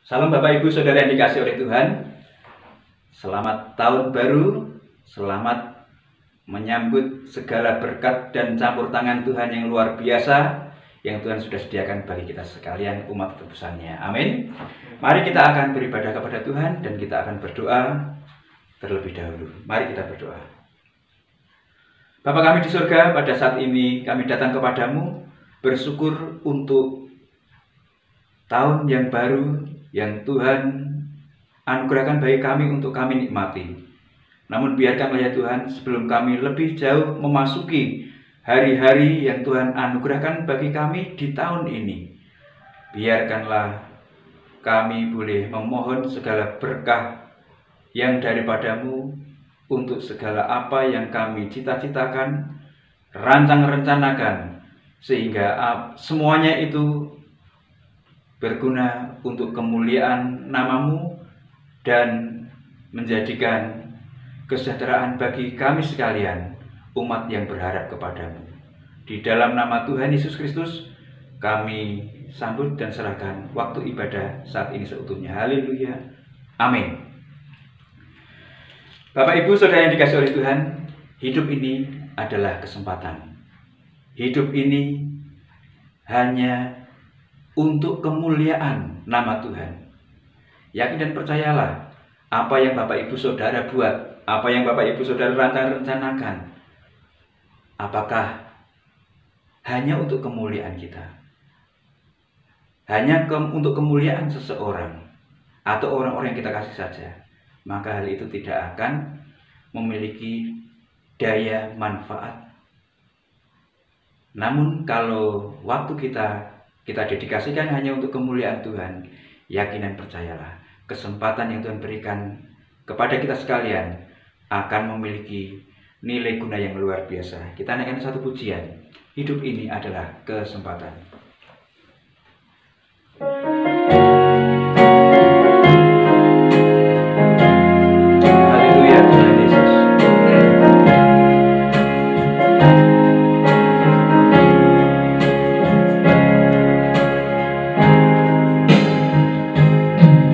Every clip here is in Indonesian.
Salam Bapak Ibu Saudara yang dikasihi oleh Tuhan. Selamat tahun baru. Selamat menyambut segala berkat dan campur tangan Tuhan yang luar biasa yang Tuhan sudah sediakan bagi kita sekalian umat tebusannya. Amin. Mari kita akan beribadah kepada Tuhan dan kita akan berdoa terlebih dahulu. Mari kita berdoa. Bapa kami di surga, pada saat ini kami datang kepadamu bersyukur untuk tahun yang baru yang Tuhan anugerahkan bagi kami untuk kami nikmati. Namun biarkanlah ya Tuhan, sebelum kami lebih jauh memasuki hari-hari yang Tuhan anugerahkan bagi kami di tahun ini, biarkanlah kami boleh memohon segala berkah yang daripadamu untuk segala apa yang kami cita-citakan, rancang-rencanakan, sehingga semuanya itu berguna untuk kemuliaan namamu dan menjadikan kesejahteraan bagi kami sekalian, umat yang berharap kepadamu. Di dalam nama Tuhan Yesus Kristus, kami sambut dan serahkan waktu ibadah saat ini seutuhnya. Haleluya. Amin. Bapak Ibu Saudara yang dikasihi oleh Tuhan, hidup ini adalah kesempatan. Hidup ini hanya untuk kemuliaan nama Tuhan. Yakin dan percayalah, apa yang Bapak Ibu Saudara buat, apa yang Bapak Ibu Saudara rencanakan, apakah hanya untuk kemuliaan kita? Hanya untuk kemuliaan seseorang atau orang-orang yang kita kasih saja, maka hal itu tidak akan memiliki daya manfaat. Namun kalau waktu kita dedikasikan hanya untuk kemuliaan Tuhan, yakin dan percayalah, kesempatan yang Tuhan berikan kepada kita sekalian akan memiliki nilai guna yang luar biasa. Kita naikkan satu pujian, hidup ini adalah kesempatan. Haleluya Tuhan Yesus.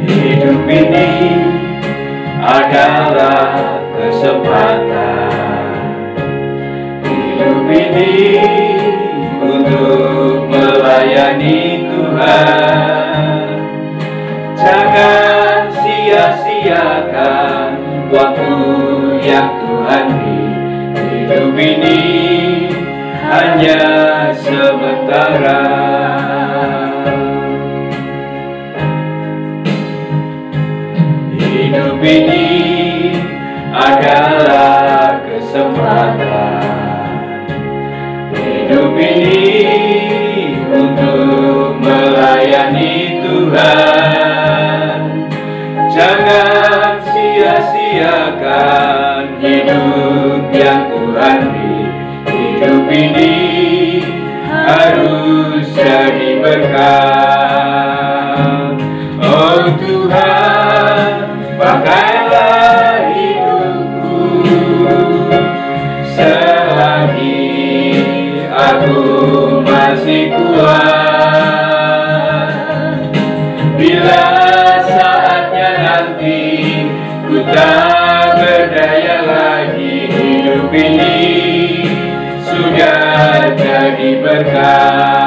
Hidup ini adalah kesempatan. Hidup ini untuk melayani Tuhan. Jangan sia-siakan waktu yang Tuhan beri. Hidup ini hanya sementara. Hidup ini adalah kesempatan. Hidup ini untuk melayani Tuhan. Jangan sia-siakan hidup yang Tuhan beri. Hidup ini harus jadi berkat. Oh Tuhan, pakailah hidupku selagi aku masih kuat. Bila saatnya nanti ku tak berdaya lagi, hidup ini sudah jadi berkat.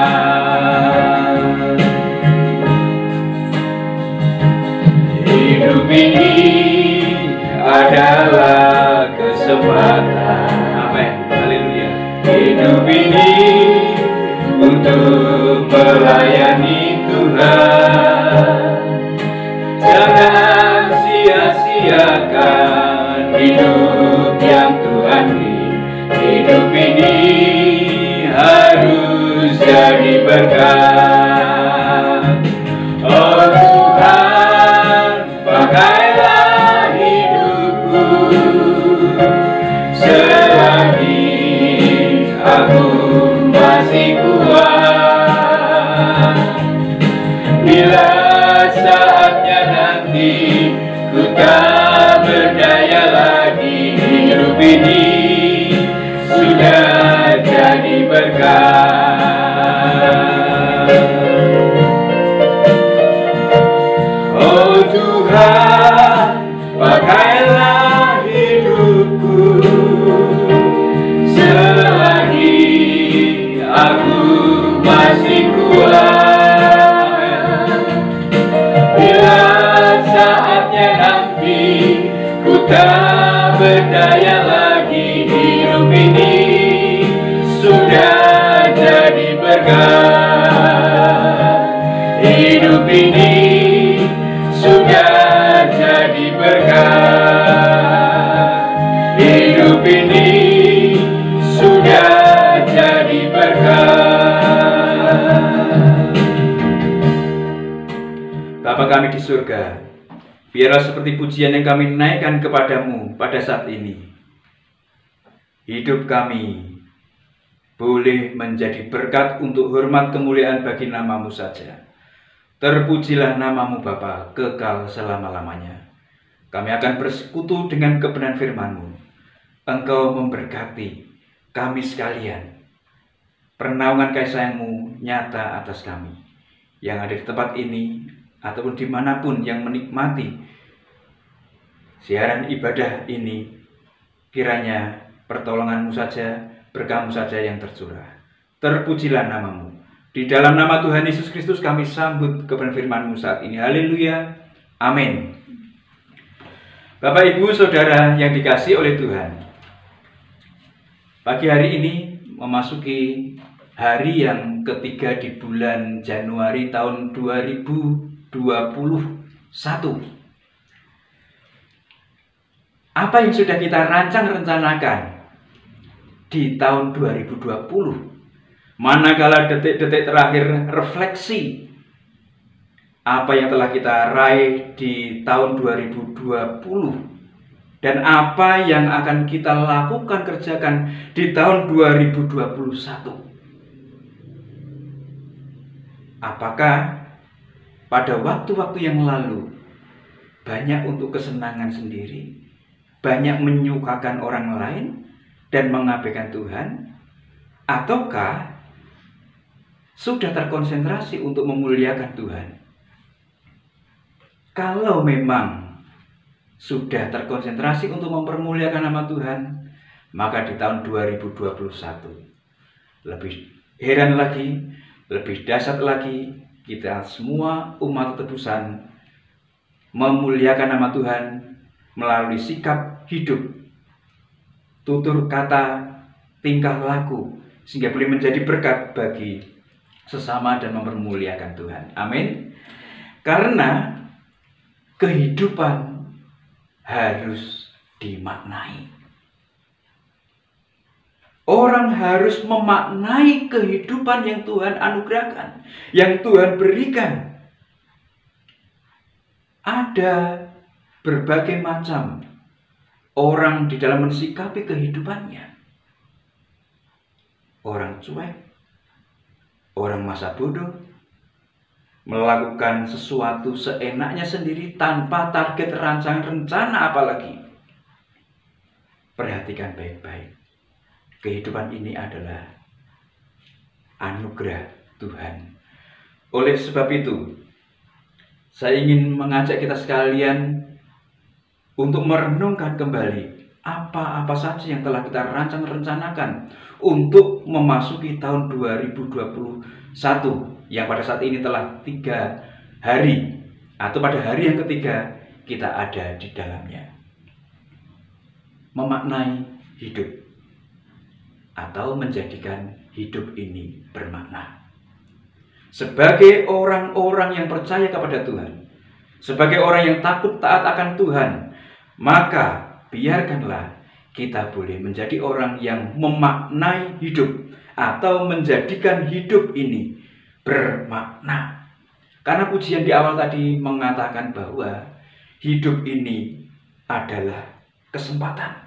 Hidup ini adalah kesempatan. Amin. Haleluya. Hidup ini untuk melayani Tuhan. Jangan sia-siakan hidup yang Tuhan beri. Hidup ini harus jadi berkat. Oh Tuhan, pakailah hidupku selagi aku masih kuat. Bila saatnya nanti ku tak berdaya lagi, hidup ini sudah jadi berkat. Tuhan, pakailah hidupku selagi aku masih kuat. Bila saatnya nanti ku tak berdaya lagi, hidup ini sudah jadi berkat. Hidup ini sudah jadi berkat. Hidup ini sudah jadi berkat. Bapa kami di surga, biarlah seperti pujian yang kami naikkan kepadamu pada saat ini, hidup kami boleh menjadi berkat untuk hormat kemuliaan bagi namamu saja. Terpujilah namamu Bapa kekal selama-lamanya. Kami akan bersekutu dengan kebenaran firman-Mu. Engkau memberkati kami sekalian. Pernaungan kasih sayang-Mu nyata atas kami yang ada di tempat ini ataupun dimanapun yang menikmati siaran ibadah ini. Kiranya pertolongan-Mu saja, berkah-Mu saja yang tercurah. Terpujilah namamu. Di dalam nama Tuhan Yesus Kristus kami sambut kebenaran firman-Mu saat ini. Haleluya. Amin. Bapak, Ibu, Saudara yang dikasihi oleh Tuhan, pagi hari ini memasuki hari yang ketiga di bulan Januari tahun 2021. Apa yang sudah kita rencanakan di tahun 2020? Manakala detik-detik terakhir refleksi apa yang telah kita raih di tahun 2020 dan apa yang akan kita lakukan kerjakan di tahun 2021. Apakah pada waktu-waktu yang lalu banyak untuk kesenangan sendiri, banyak menyukakan orang lain dan mengabaikan Tuhan, ataukah sudah terkonsentrasi untuk memuliakan Tuhan? Kalau memang sudah terkonsentrasi untuk mempermuliakan nama Tuhan, maka di tahun 2021 lebih heran lagi, lebih dahsyat lagi, kita semua umat tebusan memuliakan nama Tuhan melalui sikap hidup, tutur kata, tingkah laku, sehingga boleh menjadi berkat bagi sesama dan mempermuliakan Tuhan. Amin. Karena kehidupan harus dimaknai. Orang harus memaknai kehidupan yang Tuhan anugerahkan, yang Tuhan berikan. Ada berbagai macam orang di dalam mensikapi kehidupannya. Orang cuek, orang masa bodoh, melakukan sesuatu seenaknya sendiri tanpa target, rancangan, rencana apalagi. Perhatikan baik-baik. Kehidupan ini adalah anugerah Tuhan. Oleh sebab itu, saya ingin mengajak kita sekalian untuk merenungkan kembali apa-apa saja yang telah kita rencanakan untuk memasuki tahun 2021 yang pada saat ini telah 3 hari atau pada hari yang ketiga kita ada di dalamnya. Memaknai hidup atau menjadikan hidup ini bermakna. Sebagai orang-orang yang percaya kepada Tuhan, sebagai orang yang takut taat akan Tuhan, maka biarkanlah kita boleh menjadi orang yang memaknai hidup atau menjadikan hidup ini bermakna. Karena pujian di awal tadi mengatakan bahwa hidup ini adalah kesempatan.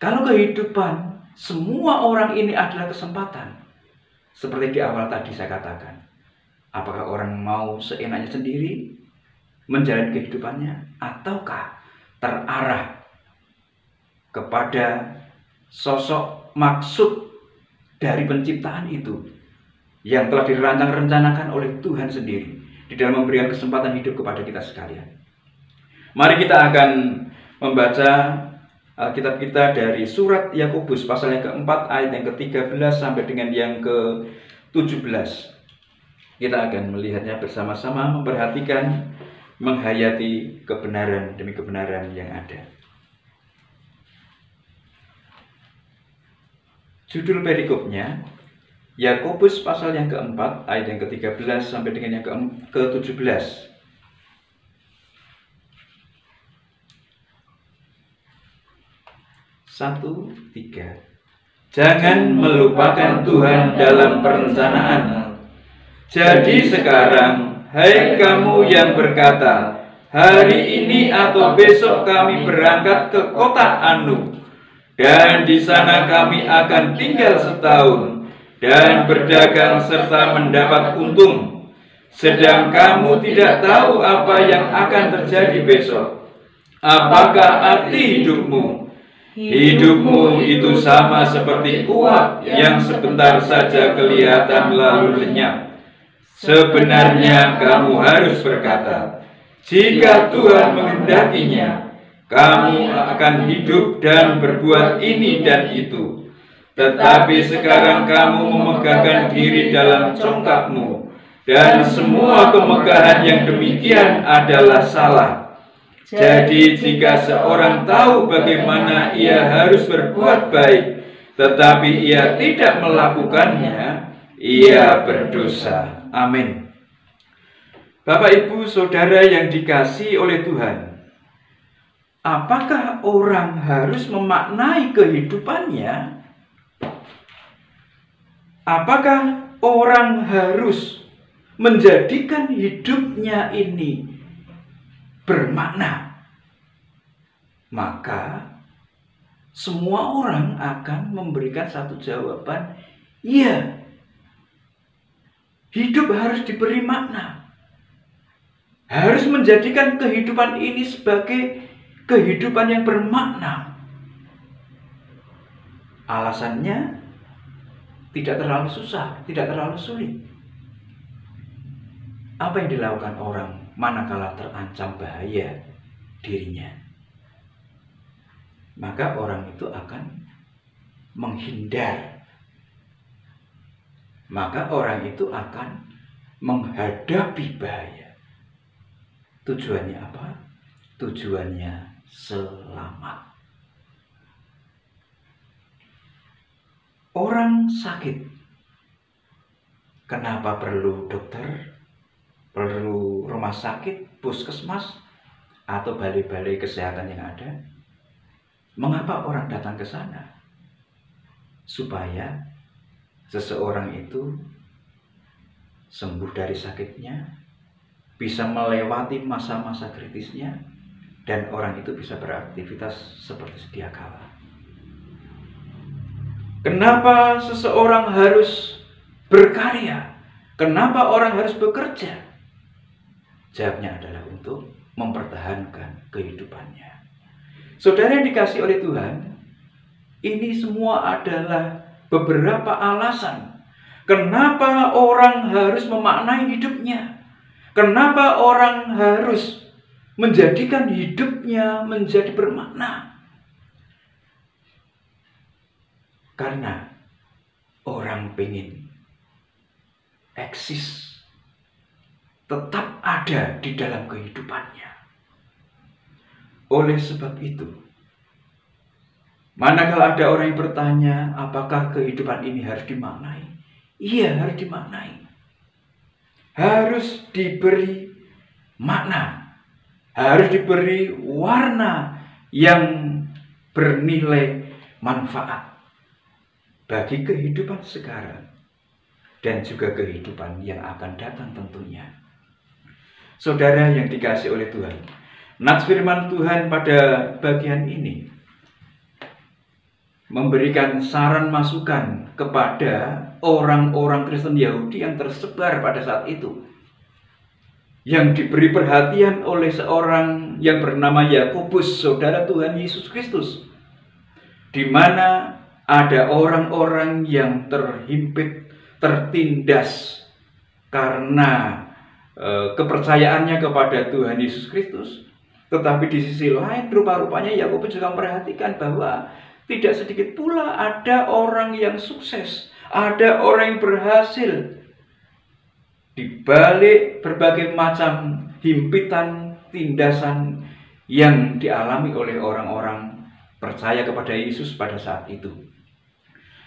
Kalau kehidupan semua orang ini adalah kesempatan, seperti di awal tadi saya katakan, apakah orang mau seenaknya sendiri menjalani kehidupannya, ataukah terarah kepada sosok maksud dari penciptaan itu yang telah dirancang-rencanakan oleh Tuhan sendiri di dalam memberikan kesempatan hidup kepada kita sekalian. Mari kita akan membaca Alkitab kita dari surat Yakobus pasal yang keempat ayat yang ke-13 sampai dengan yang ke-17. Kita akan melihatnya bersama-sama, memperhatikan, menghayati kebenaran demi kebenaran yang ada. Judul perikopnya Yakobus pasal yang keempat ayat yang ke-13 sampai dengan yang ke-17. 1, 3. Jangan melupakan Tuhan dalam perencanaan. Jadi sekarang, hai kamu yang berkata, hari ini atau besok kami berangkat ke kota Anu, dan di sana kami akan tinggal setahun dan berdagang serta mendapat untung. Sedang kamu tidak tahu apa yang akan terjadi besok. Apakah arti hidupmu? Hidupmu itu sama seperti uap yang sebentar saja kelihatan lalu lenyap. Sebenarnya kamu harus berkata, jika Tuhan menghendakinya, kamu akan hidup dan berbuat ini dan itu. Tetapi sekarang kamu memegahkan diri dalam congkakmu, dan semua kemegahan yang demikian adalah salah. Jadi jika seorang tahu bagaimana ia harus berbuat baik, tetapi ia tidak melakukannya, ia berdosa. Amin. Bapak, Ibu, Saudara yang dikasihi oleh Tuhan, apakah orang harus memaknai kehidupannya? Apakah orang harus menjadikan hidupnya ini bermakna? Maka semua orang akan memberikan satu jawaban, iya. Hidup harus diberi makna. Harus menjadikan kehidupan ini sebagai kehidupan yang bermakna. Alasannya tidak terlalu susah, tidak terlalu sulit. Apa yang dilakukan orang manakala terancam bahaya dirinya? Maka orang itu akan menghindar. Maka orang itu akan menghadapi bahaya. Tujuannya apa? Tujuannya selamat. Orang sakit, kenapa perlu dokter? Perlu rumah sakit, puskesmas, atau balai-balai kesehatan yang ada? Mengapa orang datang ke sana? Supaya seseorang itu sembuh dari sakitnya, bisa melewati masa-masa kritisnya, dan orang itu bisa beraktivitas seperti sedia kala. Kenapa seseorang harus berkarya? Kenapa orang harus bekerja? Jawabnya adalah untuk mempertahankan kehidupannya. Saudara yang dikasihi oleh Tuhan, ini semua adalah beberapa alasan kenapa orang harus memaknai hidupnya. Kenapa orang harus menjadikan hidupnya menjadi bermakna. Karena orang pengen eksis, tetap ada di dalam kehidupannya. Oleh sebab itu, manakala ada orang yang bertanya, apakah kehidupan ini harus dimaknai? Iya, harus dimaknai. Harus diberi makna. Harus diberi warna yang bernilai manfaat bagi kehidupan sekarang dan juga kehidupan yang akan datang tentunya. Saudara yang dikasihi oleh Tuhan, nats firman Tuhan pada bagian ini memberikan saran masukan kepada orang-orang Kristen Yahudi yang tersebar pada saat itu, yang diberi perhatian oleh seorang yang bernama Yakobus, saudara Tuhan Yesus Kristus, di mana ada orang-orang yang terhimpit, tertindas karena kepercayaannya kepada Tuhan Yesus Kristus. Tetapi di sisi lain rupa-rupanya Yakobus juga memperhatikan bahwa tidak sedikit pula ada orang yang sukses, ada orang yang berhasil di balik berbagai macam himpitan, tindasan yang dialami oleh orang-orang percaya kepada Yesus pada saat itu.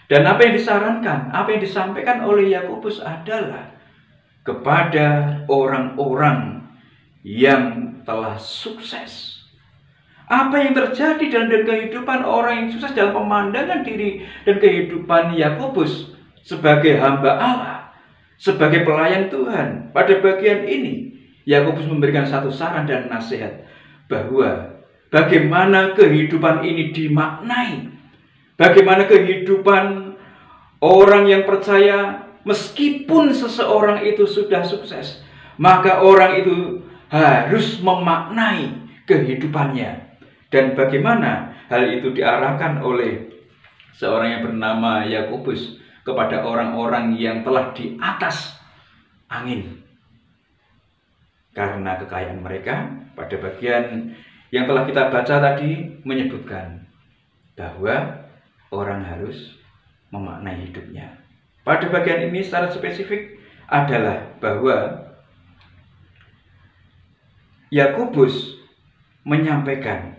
Dan apa yang disarankan, apa yang disampaikan oleh Yakobus adalah kepada orang-orang yang telah sukses. Apa yang terjadi dalam kehidupan orang yang sukses dalam pemandangan diri dan kehidupan Yakobus sebagai hamba Allah, sebagai pelayan Tuhan. Pada bagian ini, Yakobus memberikan satu saran dan nasihat bahwa bagaimana kehidupan ini dimaknai, bagaimana kehidupan orang yang percaya. Meskipun seseorang itu sudah sukses, maka orang itu harus memaknai kehidupannya. Dan bagaimana hal itu diarahkan oleh seorang yang bernama Yakobus kepada orang-orang yang telah di atas angin. Karena kekayaan mereka, pada bagian yang telah kita baca tadi menyebutkan bahwa orang harus memaknai hidupnya. Pada bagian ini secara spesifik adalah bahwa Yakobus menyampaikan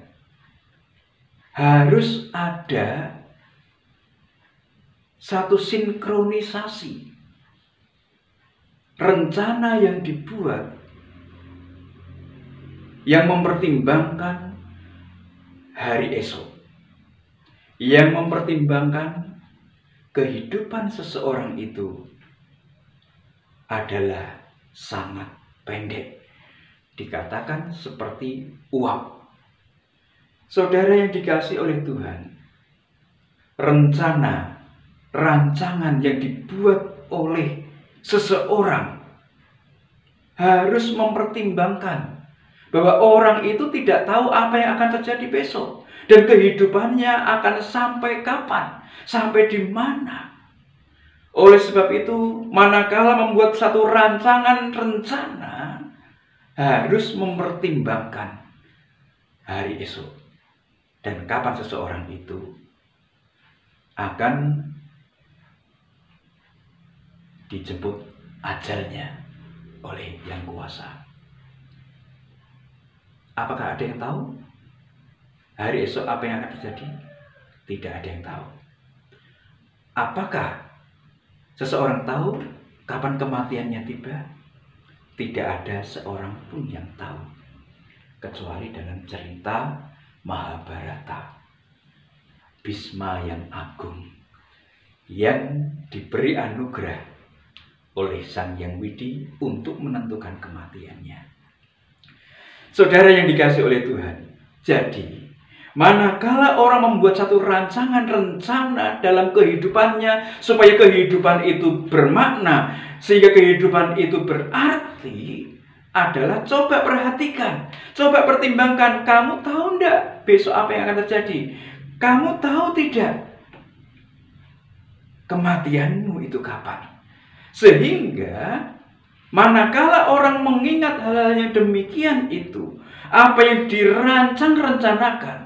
harus ada satu sinkronisasi rencana yang dibuat yang mempertimbangkan hari esok, yang mempertimbangkan kehidupan seseorang itu adalah sangat pendek. Dikatakan seperti uap. Saudara yang dikasihi oleh Tuhan, rencana, rancangan yang dibuat oleh seseorang harus mempertimbangkan bahwa orang itu tidak tahu apa yang akan terjadi besok. Dan kehidupannya akan sampai kapan? Sampai di mana? Oleh sebab itu, manakala membuat satu rancangan rencana, harus mempertimbangkan hari esok dan kapan seseorang itu akan dijemput ajalnya oleh Yang Kuasa. Apakah ada yang tahu hari esok apa yang akan terjadi? Tidak ada yang tahu. Apakah seseorang tahu kapan kematiannya tiba? Tidak ada seorang pun yang tahu, kecuali dalam cerita Mahabharata. Bhisma yang agung yang diberi anugerah oleh Sang Hyang Widi untuk menentukan kematiannya. Saudara yang dikasihi oleh Tuhan, jadi manakala orang membuat satu rancangan rencana dalam kehidupannya supaya kehidupan itu bermakna, sehingga kehidupan itu berarti, adalah coba perhatikan, coba pertimbangkan. Kamu tahu enggak besok apa yang akan terjadi? Kamu tahu tidak kematianmu itu kapan? Sehingga manakala orang mengingat hal-hal yang demikian itu, apa yang dirancang-rencanakan,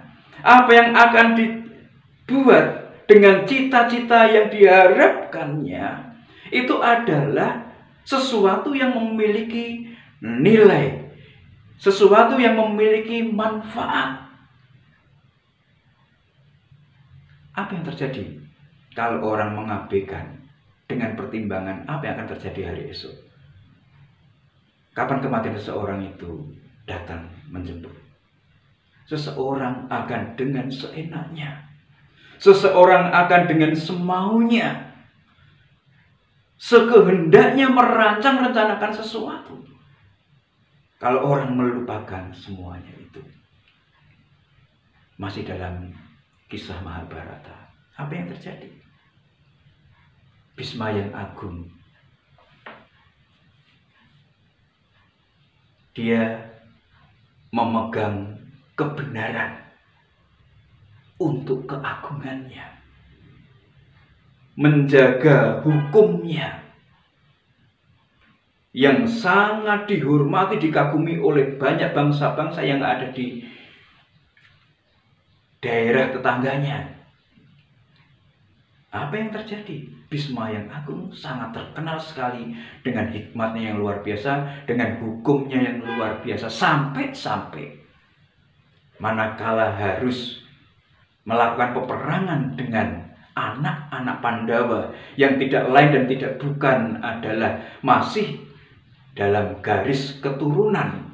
apa yang akan dibuat dengan cita-cita yang diharapkannya, itu adalah sesuatu yang memiliki nilai, sesuatu yang memiliki manfaat. Apa yang terjadi kalau orang mengabaikan dengan pertimbangan apa yang akan terjadi hari esok? Kapan kematian seseorang itu datang menjemput? Seseorang akan dengan seenaknya, seseorang akan dengan semaunya, sekehendaknya merancang rencanakan sesuatu. Kalau orang melupakan semuanya itu, masih dalam kisah Mahabharata, apa yang terjadi? Bhisma yang agung, dia memegang kebenaran untuk keagungannya, menjaga hukumnya, yang sangat dihormati, dikagumi oleh banyak bangsa-bangsa yang ada di daerah tetangganya. Apa yang terjadi? Bisma yang agung sangat terkenal sekali dengan hikmatnya yang luar biasa, dengan hukumnya yang luar biasa, sampai-sampai manakala harus melakukan peperangan dengan anak-anak Pandawa yang tidak lain dan tidak bukan adalah masih dalam garis keturunan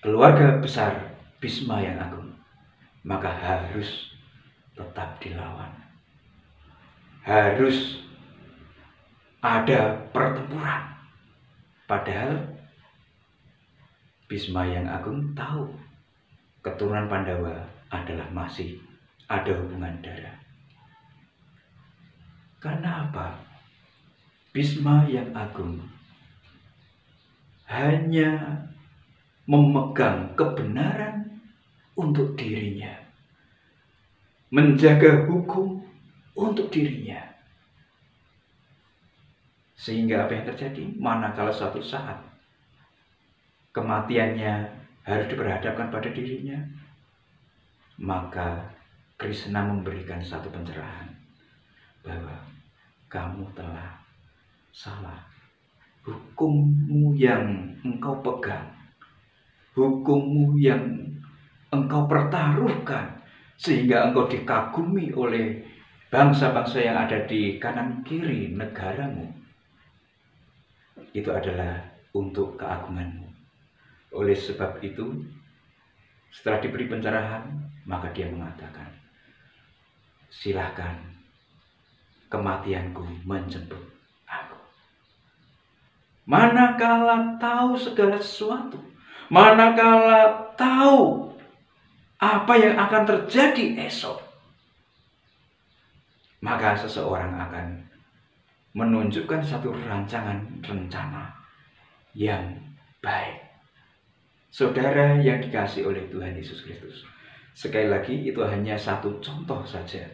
keluarga besar Bisma yang agung, maka harus tetap dilawan. Harus ada pertempuran. Padahal Bisma yang agung tahu keturunan Pandawa adalah masih ada hubungan darah. Karena apa? Bisma yang agung hanya memegang kebenaran untuk dirinya, menjaga hukum untuk dirinya. Sehingga apa yang terjadi? Manakala suatu saat kematiannya harus diperhadapkan pada dirinya, maka Krishna memberikan satu pencerahan bahwa kamu telah salah. Hukummu yang engkau pegang, hukummu yang engkau pertaruhkan, sehingga engkau dikagumi oleh bangsa-bangsa yang ada di kanan kiri negaramu, itu adalah untuk keagunganmu. Oleh sebab itu, setelah diberi pencerahan, maka dia mengatakan, silahkan, kematianku menjemput aku. Manakala tahu segala sesuatu, manakala tahu apa yang akan terjadi esok, maka seseorang akan menunjukkan satu rancangan rencana yang baik. Saudara yang dikasihi oleh Tuhan Yesus Kristus, sekali lagi itu hanya satu contoh saja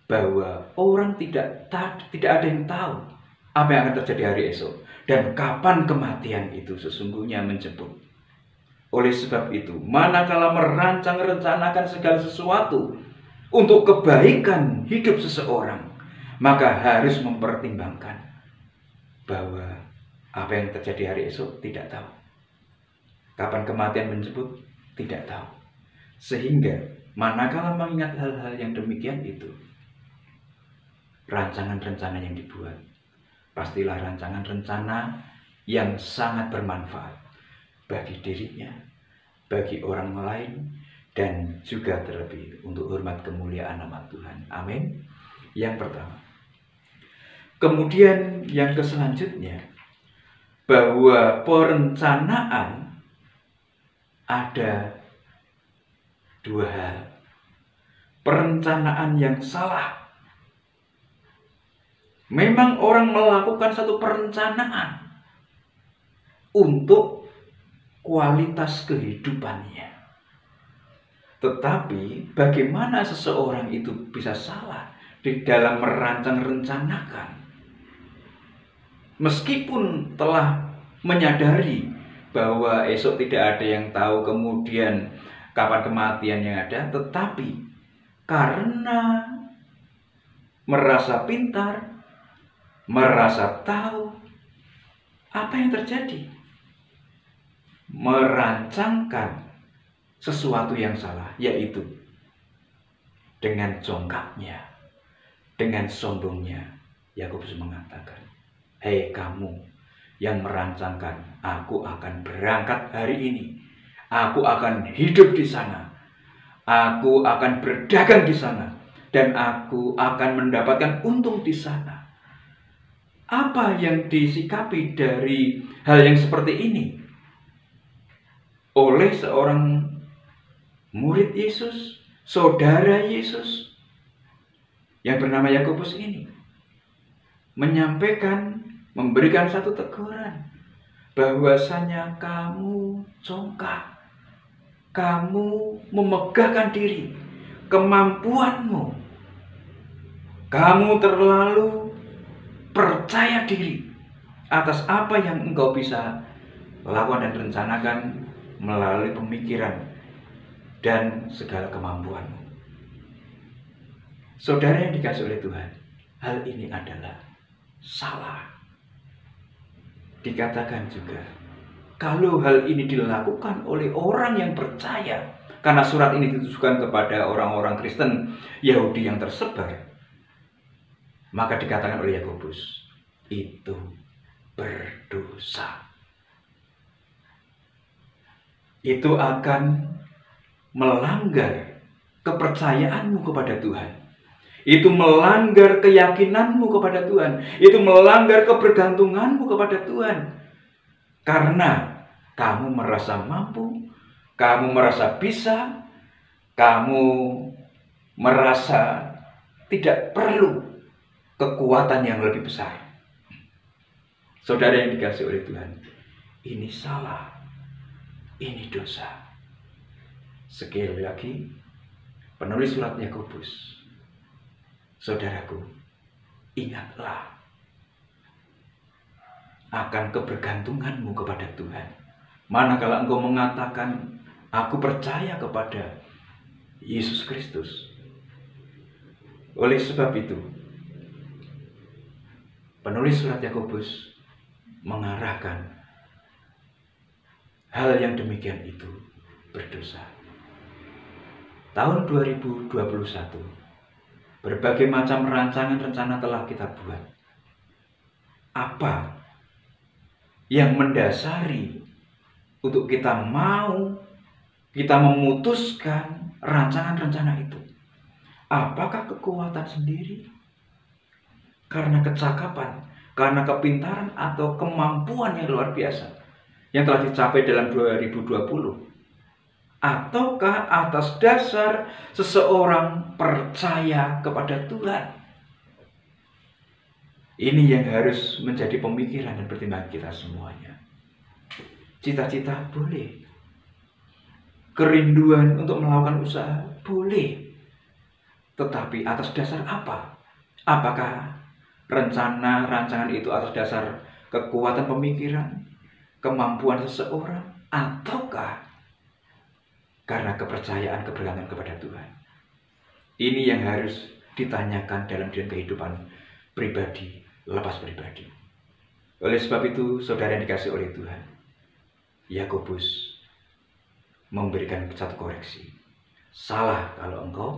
bahwa orang tidak ada yang tahu apa yang akan terjadi hari esok dan kapan kematian itu sesungguhnya menjemput. Oleh sebab itu, manakala merancang rencanakan segala sesuatu untuk kebaikan hidup seseorang, maka harus mempertimbangkan bahwa apa yang terjadi hari esok tidak tahu. Kapan kematian menjemput tidak tahu. Sehingga manakala mengingat hal-hal yang demikian itu, rancangan-rencana yang dibuat pastilah rancangan-rencana yang sangat bermanfaat bagi dirinya, bagi orang lain, dan juga terlebih untuk hormat kemuliaan nama Tuhan. Amin. Yang pertama. Kemudian yang selanjutnya, bahwa perencanaan ada dua hal. Perencanaan yang salah. Memang orang melakukan satu perencanaan untuk kualitas kehidupannya. Tetapi bagaimana seseorang itu bisa salah di dalam merancang rencanakan? Meskipun telah menyadari bahwa esok tidak ada yang tahu, kemudian kapan kematian yang ada, tetapi karena merasa pintar, merasa tahu apa yang terjadi, merancangkan sesuatu yang salah, yaitu dengan jongkaknya, dengan sombongnya, Yakobus mengatakan, hei kamu yang merancangkan, aku akan berangkat hari ini, aku akan hidup di sana, aku akan berdagang di sana, dan aku akan mendapatkan untung di sana. Apa yang disikapi dari hal yang seperti ini oleh seorang murid Yesus, saudara Yesus yang bernama Yakobus ini? Menyampaikan, memberikan satu teguran bahwasanya kamu congkak, kamu memegahkan diri, kemampuanmu, kamu terlalu percaya diri atas apa yang engkau bisa lakukan dan rencanakan melalui pemikiran dan segala kemampuanmu. Saudara yang dikasihi oleh Tuhan, hal ini adalah salah. Dikatakan juga, kalau hal ini dilakukan oleh orang yang percaya, karena surat ini ditujukan kepada orang-orang Kristen Yahudi yang tersebar, maka dikatakan oleh Yakobus, itu berdosa. Itu akan melanggar kepercayaanmu kepada Tuhan. Itu melanggar keyakinanmu kepada Tuhan. Itu melanggar kebergantunganmu kepada Tuhan. Karena kamu merasa mampu, kamu merasa bisa, kamu merasa tidak perlu kekuatan yang lebih besar. Saudara yang dikasihi oleh Tuhan, ini salah. Ini dosa. Sekali lagi, penulis surat Yakobus, saudaraku, ingatlah akan kebergantunganmu kepada Tuhan. Manakala engkau mengatakan, aku percaya kepada Yesus Kristus. Oleh sebab itu, penulis surat Yakobus mengarahkan hal yang demikian itu berdosa. Tahun 2021, berbagai macam rancangan rencana telah kita buat. Apa yang mendasari untuk kita memutuskan rancangan-rencana itu? Apakah kekuatan sendiri? Karena kecakapan, karena kepintaran atau kemampuan yang luar biasa yang telah dicapai dalam 2020, ataukah atas dasar seseorang percaya kepada Tuhan? Ini yang harus menjadi pemikiran dan pertimbangan kita semuanya. Cita-cita boleh, kerinduan untuk melakukan usaha boleh, tetapi atas dasar apa? Apakah rancangan itu atas dasar kekuatan pemikiran, kemampuan seseorang, ataukah karena kepercayaan kebergantungan kepada Tuhan? Ini yang harus ditanyakan dalam kehidupan pribadi, lepas pribadi. Oleh sebab itu, saudara yang dikasihi oleh Tuhan, Yakobus memberikan satu koreksi. Salah kalau engkau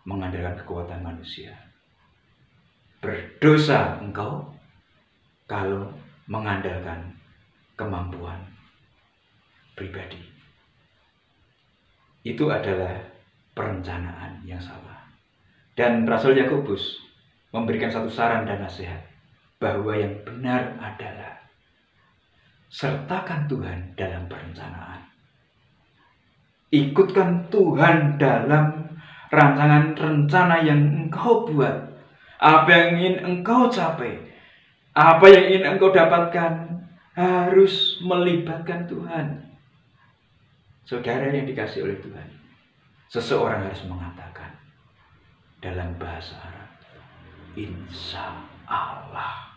mengandalkan kekuatan manusia. Berdosa engkau kalau mengandalkan kemampuan pribadi. Itu adalah perencanaan yang salah. Dan Rasul Yakobus memberikan satu saran dan nasihat bahwa yang benar adalah sertakan Tuhan dalam perencanaan. Ikutkan Tuhan dalam rancangan rencana yang engkau buat. Apa yang ingin engkau capai, apa yang ingin engkau dapatkan, harus melibatkan Tuhan. Saudara yang dikasihi oleh Tuhan, seseorang harus mengatakan dalam bahasa Arab, insya Allah.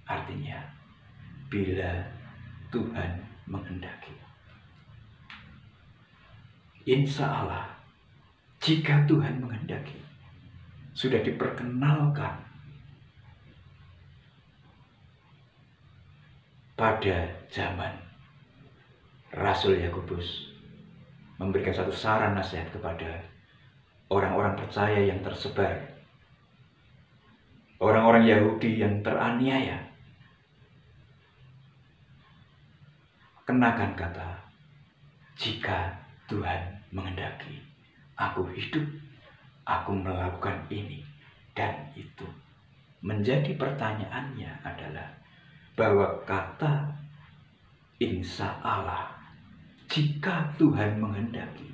Artinya, bila Tuhan menghendaki. Insya Allah, jika Tuhan menghendaki, sudah diperkenalkan pada zaman Rasul Yakobus memberikan satu saran nasihat kepada orang-orang percaya yang tersebar, orang-orang Yahudi yang teraniaya. Kenakan kata, jika Tuhan menghendaki, aku hidup, aku melakukan ini dan itu. Menjadi pertanyaannya adalah bahwa kata insya Allah, jika Tuhan menghendaki,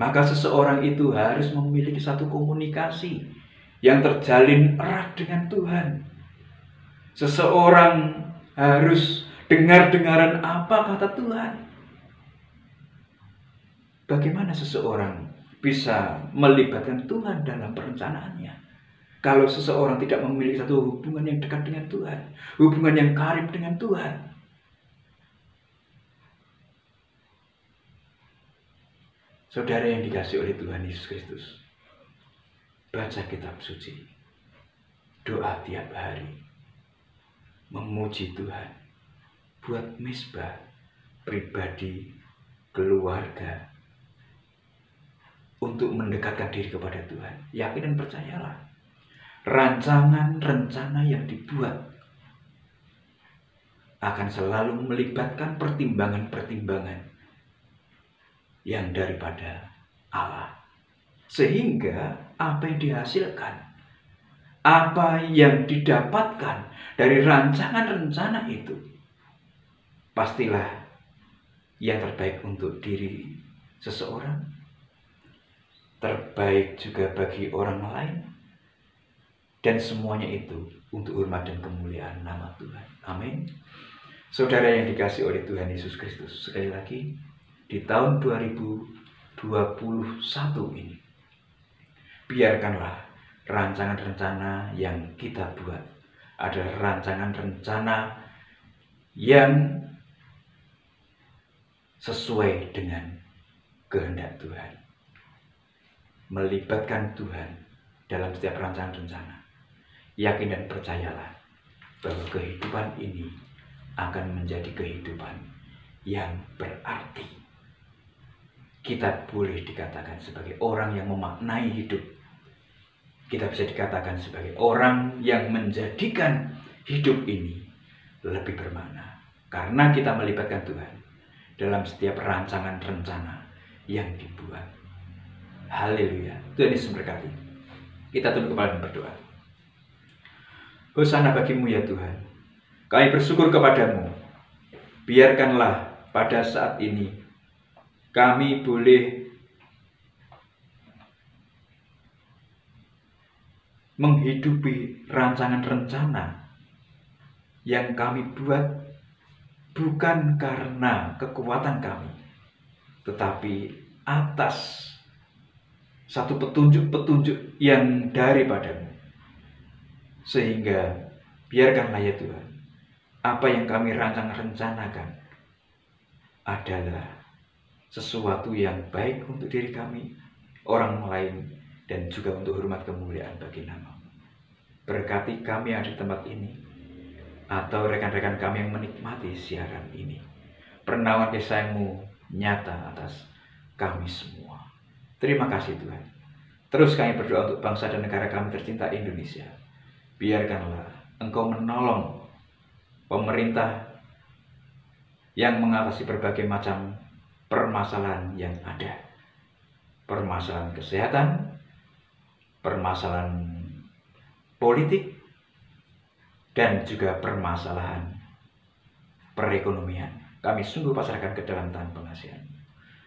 maka seseorang itu harus memiliki satu komunikasi yang terjalin erat dengan Tuhan. Seseorang harus dengar-dengaran apa kata Tuhan. Bagaimana seseorang bisa melibatkan Tuhan dalam perencanaannya? kalau seseorang tidak memiliki satu hubungan yang dekat dengan Tuhan, hubungan yang karib dengan Tuhan. Saudara yang dikasihi oleh Tuhan Yesus Kristus, baca kitab suci, doa tiap hari, memuji Tuhan, buat misbah pribadi, keluarga, untuk mendekatkan diri kepada Tuhan. Yakin dan percayalah, rancangan rencana yang dibuat akan selalu melibatkan pertimbangan-pertimbangan yang daripada Allah. Sehingga apa yang dihasilkan, apa yang didapatkan dari rancangan rencana itu, pastilah yang terbaik untuk diri seseorang, terbaik juga bagi orang lain, dan semuanya itu untuk hormat dan kemuliaan nama Tuhan. Amin. Saudara yang dikasihi oleh Tuhan Yesus Kristus, sekali lagi, di tahun 2021 ini, biarkanlah rancangan-rencana yang kita buat adalah rancangan rencana yang sesuai dengan kehendak Tuhan, melibatkan Tuhan dalam setiap rancangan rencana. Yakin dan percayalah bahwa kehidupan ini akan menjadi kehidupan yang berarti. Kita boleh dikatakan sebagai orang yang memaknai hidup. Kita bisa dikatakan sebagai orang yang menjadikan hidup ini lebih bermakna, karena kita melibatkan Tuhan dalam setiap rancangan rencana yang dibuat. Haleluya. Tuhan Yesus memberkati. Kita tunduk kepala dan berdoa. Hosana bagimu ya Tuhan, kami bersyukur kepadamu. Biarkanlah pada saat ini kami boleh menghidupi rancangan rencana yang kami buat bukan karena kekuatan kami, tetapi atas satu petunjuk-petunjuk yang daripadamu. Sehingga biarkanlah ya Tuhan, apa yang kami rancang-rencanakan adalah sesuatu yang baik untuk diri kami, orang lain, dan juga untuk hormat kemuliaan bagi nama-Mu. Berkati kami yang ada di tempat ini, atau rekan-rekan kami yang menikmati siaran ini. Pernawan kasih-Mu nyata atas kami semua. Terima kasih Tuhan. Terus kami berdoa untuk bangsa dan negara kami tercinta Indonesia. Biarkanlah Engkau menolong pemerintah yang mengatasi berbagai macam permasalahan yang ada. Permasalahan kesehatan, permasalahan politik, dan juga permasalahan perekonomian. Kami sungguh pasrahkan ke dalam tangan pengasihan.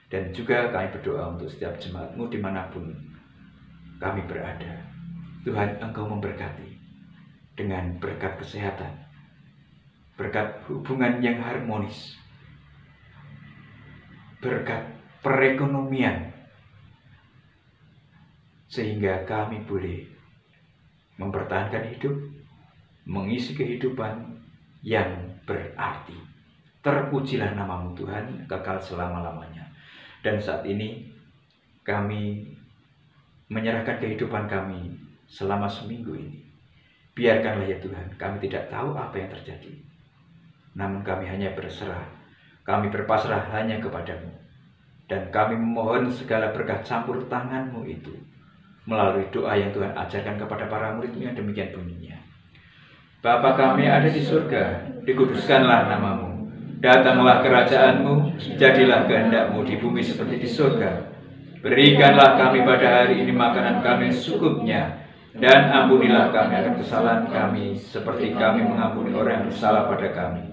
Dan juga kami berdoa untuk setiap jemaat-Mu dimanapun kami berada. Tuhan, Engkau memberkati dengan berkat kesehatan, berkat hubungan yang harmonis, berkat perekonomian, sehingga kami boleh mempertahankan hidup, mengisi kehidupan yang berarti. Terpujilah nama-Mu Tuhan, kekal selama-lamanya. Dan saat ini kami menyerahkan kehidupan kami selama seminggu ini. Biarkanlah ya Tuhan, kami tidak tahu apa yang terjadi, namun kami hanya berserah, kami berpasrah hanya kepadamu. Dan kami memohon segala berkah campur tangan-Mu itu melalui doa yang Tuhan ajarkan kepada para murid-Mu yang demikian bunyinya. Bapa kami ada di surga, dikuduskanlah nama-Mu. Datanglah kerajaan-Mu, jadilah kehendak-Mu di bumi seperti di surga. Berikanlah kami pada hari ini makanan kami secukupnya, dan ampunilah kami akan kesalahan kami, seperti kami mengampuni orang yang bersalah pada kami.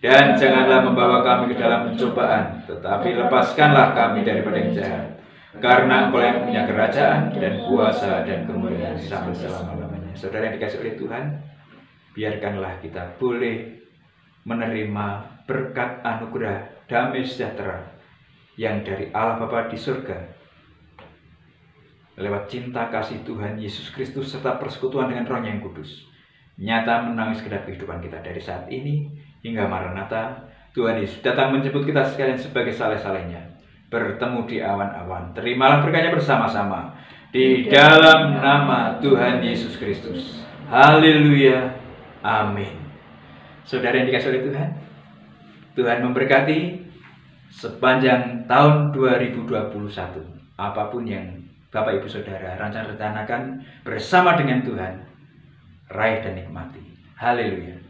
Dan janganlah membawa kami ke dalam pencobaan, tetapi lepaskanlah kami daripada yang jahat. Karena Engkau yang punya kerajaan dan kuasa dan kemuliaan sampai selama-lamanya. Saudara yang dikasihi oleh Tuhan, biarkanlah kita boleh menerima berkat anugerah damai sejahtera yang dari Allah Bapa di surga lewat cinta kasih Tuhan Yesus Kristus serta persekutuan dengan Roh-Nya yang kudus, nyata menangis segenap kehidupan kita dari saat ini hingga Maranatha. Tuhan Yesus datang menjemput kita sekalian sebagai saleh-salehnya, bertemu di awan-awan. Terimalah berkatnya bersama-sama di dalam nama Tuhan Yesus Kristus. Haleluya. Amin. Saudara yang dikasihi oleh Tuhan, Tuhan memberkati sepanjang tahun 2021. Apapun yang Bapak Ibu Saudara rencanakan bersama dengan Tuhan, raih dan nikmati. Haleluya.